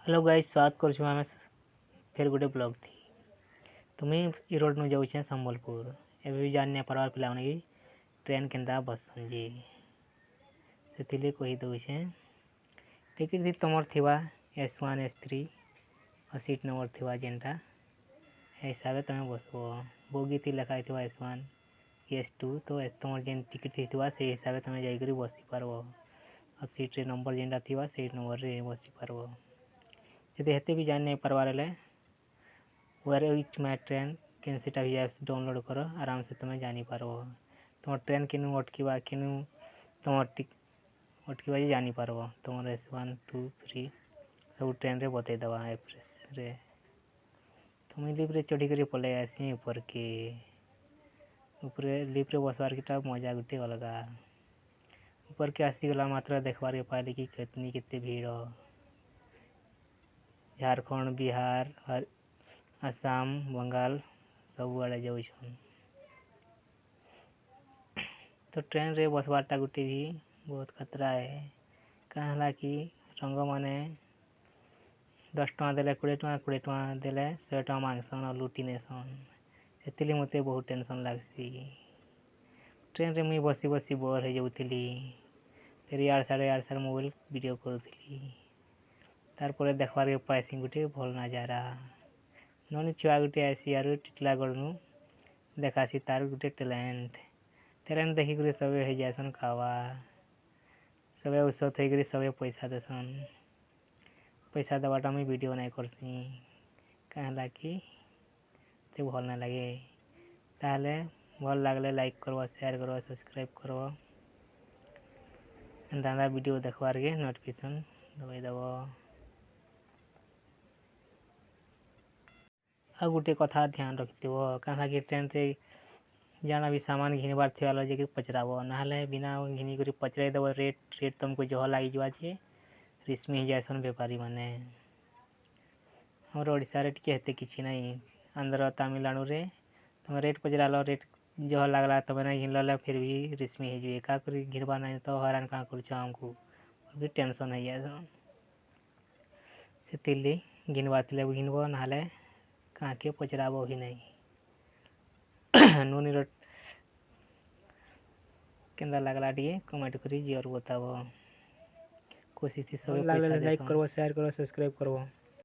Hello guys, स्वागत करुछु आमे फेर गोटे ब्लॉग थी। तो मुई ई रोड नु जाऊँ संबलपुर। एबे भी जान नहीं पारबार पिलाने की ट्रेन केनता बसन जी से कही दउछे टिकट थी तुमर थिवा S1 S3 और सीट नंबर थिवा जेनटा हिसाब से तुम बसबो। बोगी थी लिखा थिवा S1 S2 तो तुमर जेन टिकट थिवा से हिसाब से तुम जाइकरी बसी पारबो और सीट रे नंबर जेनटा थिवा से नंबर रे बसी पारबो। यदि हेते भी जान नहीं पारबार वेयर इज माय ट्रेन केन सेटा भी ऐप्स डाउनलोड करो आराम से तुम्हें जानी पारो। तुम ट्रेन किनु अटकीबा किनु तुम अटकीबा जानी पारबो। तुम S1 2 3 सब ट्रेन रे बतई दवा ऐप रे। तुम लिप रे चढ़ी कर पले आसी ऊपर के लिप रे बसवार किटा मजा गुटे अलगा। ऊपर के आसी गला मात्रा देखबार के पाले कि कितनी कितनी भीड़ हो। झारखंड बिहार आसाम बंगाल सब आड़े जाऊँ। तो ट्रेन रे बसवाटा गुटे भी बहुत खतरा है। कहला कि रंग माने 10 टका देले 20 टका देले 100 टका मांगसन और लुटी नेसन। से मते बहुत टेंशन लागसी। ट्रेन रे मुई बसी बसी बोर हो जाऊली। फिर यार सारे मोबाइल वीडियो करूली। तारपरे देखबार के पाइसी गुटे भल नजारा ननी छुआ गुटे आसी यार टिटलागढ़ नु देखासी तार गुटे टैलेंट देखी कर सबे हो जासन खावा सबे उसत हो सबे पैसा देसन। पैसा दबाटा मुई वीडियो नहीं करसी कहला कि ते भल ना लगे। ताहले भल लागले लाइक करवा शेयर करवा सब्सक्राइब करवा दादा वीडियो देखबार के नोटिफिकेशन दबाई दबो। आ गुटे कथा ध्यान रखिथिबो कहला कि ट्रेन रे जाना भी सामान घिनबार थिवाला जे पचराबो नाले बिना घिनी करी पचराई दबो रेट तुमको जह लगी जुआ छे रिस्मी ही जासन व्यापारी माने। हमर ओडिसा रे टिके हेते किछि नहीं आंध्र तमिलनाडु रे तुम रेट पचरालो रेट जह लागला तब ना घिन लले फिर भी रिस्मी ही जुए का करी घिनबा नहीं तो हैरान का करू हमको भी टेंशन है जासन से तिल्ली घिनबा तिले घिनबो नाले का के पचराबो ही नहीं। नूनी रोट केंदा लागला टिके कमेंट करी जोर बताबो। कोशिश सब लाइक करो शेयर करो सब्सक्राइब करो।